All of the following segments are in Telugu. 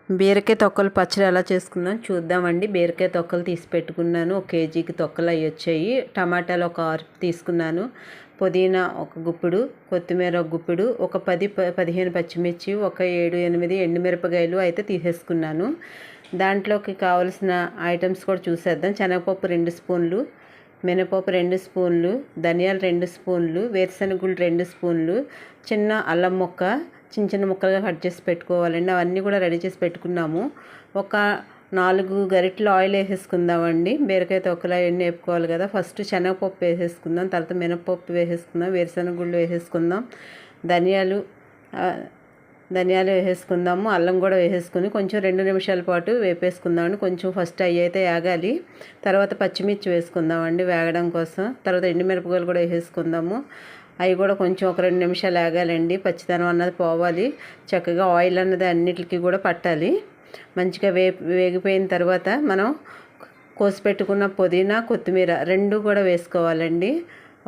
బీరకాయ తొక్కలు పచ్చడి ఎలా చేసుకుందాం చూద్దామండి. బీరకాయ తొక్కలు తీసి పెట్టుకున్నాను. 1 కేజీకి తొక్కలు అవి వచ్చాయి. టమాటాలు ఒక 6 తీసుకున్నాను. పుదీనా ఒక గుప్పిడు, కొత్తిమీర ఒక గుప్పిడు, ఒక 10-15 పచ్చిమిర్చి, ఒక 7-8 ఎండుమిరపకాయలు అయితే తీసేసుకున్నాను. దాంట్లోకి కావలసిన ఐటమ్స్ కూడా చూసేద్దాం. శనగపప్పు 2 స్పూన్లు, మినపప్పు 2 స్పూన్లు, ధనియాలు 2 స్పూన్లు, వేరుశనగలు 2 స్పూన్లు, చిన్న అల్లం ముక్క చిన్న చిన్న ముక్కలుగా కట్ చేసి పెట్టుకోవాలండి. అవన్నీ కూడా రెడీ చేసి పెట్టుకున్నాము. ఒక 4 గరిటెలు ఆయిల్ వేసేసుకుందామండి. బీరకాయ తొక్కలు అవన్నీ వేపుకోవాలి కదా. ఫస్ట్ శనగపప్పు వేసేసుకుందాం, తర్వాత మినపప్పు వేసేసుకుందాం, వేరుశనగుళ్ళు వేసేసుకుందాం, ధనియాలు వేసేసుకుందాము, అల్లం కూడా వేసేసుకుని కొంచెం 2 నిమిషాల పాటు వేపేసుకుందామండి. కొంచెం ఫస్ట్ అవి అయితే వేగాలి. తర్వాత పచ్చిమిర్చి వేసుకుందామండి వేగడం కోసం. తర్వాత ఎండుమిరపకాయలు కూడా వేసేసుకుందాము. అవి కూడా కొంచెం ఒక 2 నిమిషాలు వేగాలండి. పచ్చిదనం అన్నది పోవాలి. చక్కగా ఆయిల్ అన్నది అన్నిటికీ కూడా పట్టాలి. మంచిగా వేగిపోయిన తర్వాత మనం కోసి పెట్టుకున్న పుదీనా, కొత్తిమీర 2 కూడా వేసుకోవాలండి.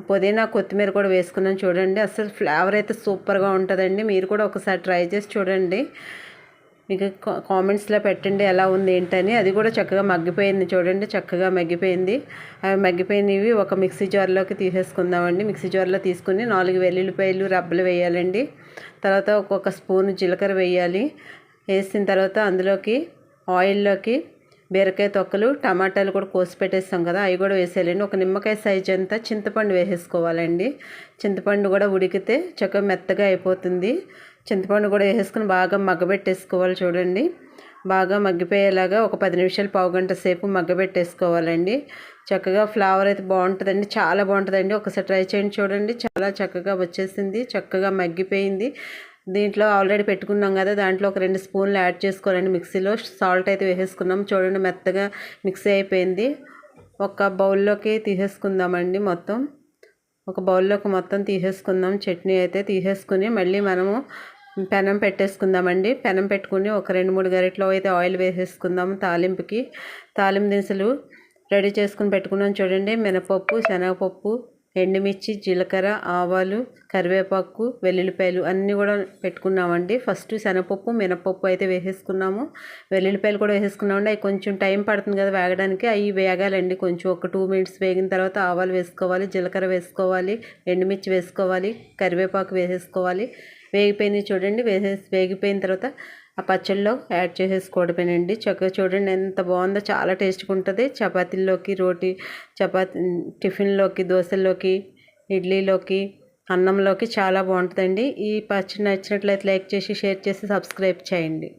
పుదీనా, కొత్తిమీర కూడా వేసుకున్నాను చూడండి. అసలు ఫ్లేవర్ అయితే సూపర్గా ఉంటుందండి. మీరు కూడా ఒకసారి ట్రై చేసి చూడండి. మీకు కామెంట్స్లో పెట్టండి ఎలా ఉంది ఏంటని. అది కూడా చక్కగా మగ్గిపోయింది చూడండి. చక్కగా మగ్గిపోయింది. అవి మగ్గిపోయినవి ఒక మిక్సీ జార్లోకి తీసేసుకుందామండి. మిక్సీ జార్లో తీసుకుని 4 వెల్లుల్లిపాయలు రబ్బలు వేయాలండి. తర్వాత ఒక్కొక్క స్పూన్ జీలకర్ర వేయాలి. వేసిన తర్వాత అందులోకి ఆయిల్లోకి బీరకాయ తొక్కలు, టమాటాలు కూడా కోసి పెట్టేస్తాం కదా, అవి కూడా వేసేయాలండి. ఒక నిమ్మకాయ సైజ్ అంతా చింతపండు వేసేసుకోవాలండి. చింతపండు కూడా ఉడికితే చక్కగా మెత్తగా అయిపోతుంది. చింతపండు కూడా వేసేసుకుని బాగా మగ్గబెట్టేసుకోవాలి చూడండి. బాగా మగ్గిపోయేలాగా ఒక 10 నిమిషాలు, పావుగంట సేపు మగ్గబెట్టేసుకోవాలండి. చక్కగా ఫ్లేవర్ అయితే బాగుంటుందండి, చాలా బాగుంటుందండి. ఒకసారి ట్రై చేయండి చూడండి. చాలా చక్కగా వచ్చేసింది, చక్కగా మగ్గిపోయింది. దీంట్లో ఆల్రెడీ పెట్టుకున్నాం కదా, దాంట్లో ఒక 2 స్పూన్లు యాడ్ చేసుకోవాలండి. మిక్సీలో సాల్ట్ అయితే వేసేసుకున్నాం చూడండి. మెత్తగా మిక్సీ అయిపోయింది. ఒక బౌల్లోకి తీసేసుకుందామండి. ఒక బౌల్లోకి మొత్తం తీసేసుకుందాం. చట్నీ అయితే తీసేసుకుని మళ్ళీ మనము పెనం పెట్టేసుకుందామండి. పెనం పెట్టుకుని ఒక 2-3 గరిటెలు అయితే ఆయిల్ వేసేసుకుందాము. తాలింపు దినుసులు రెడీ చేసుకుని పెట్టుకున్నాం చూడండి. మినపప్పు, శనగపప్పు, ఎండుమిర్చి, జీలకర్ర, ఆవాలు, కరివేపాకు, వెల్లుల్లిపాయలు అన్నీ కూడా పెట్టుకున్నామండి. ఫస్ట్ శనగపప్పు, మినపప్పు అయితే వేసేసుకున్నాము. వెల్లుల్లిపాయలు కూడా వేసేసుకున్నామండి. అవి కొంచెం టైం పడుతుంది కదా వేగడానికి, అవి వేగాలండి. కొంచెం ఒక 2 మినిట్స్ వేగిన తర్వాత ఆవాలు వేసుకోవాలి, జీలకర్ర వేసుకోవాలి, ఎండుమిర్చి వేసుకోవాలి, కరివేపాకు వేసేసుకోవాలి. వేగిపోయినాయి చూడండి. వేగిపోయిన తర్వాత ఆ పచ్చళ్ళలో యాడ్ చేసేసుకోవడమేనండి. చక్కగా చూడండి ఎంత బాగుందో, చాలా టేస్ట్గా ఉంటుంది. చపాతీల్లోకి, టిఫిన్లోకి, దోశల్లోకి, ఇడ్లీలోకి, అన్నంలోకి చాలా బాగుంటుందండి. ఈ పచ్చడి నచ్చినట్లయితే లైక్ చేసి, షేర్ చేసి, సబ్స్క్రైబ్ చేయండి.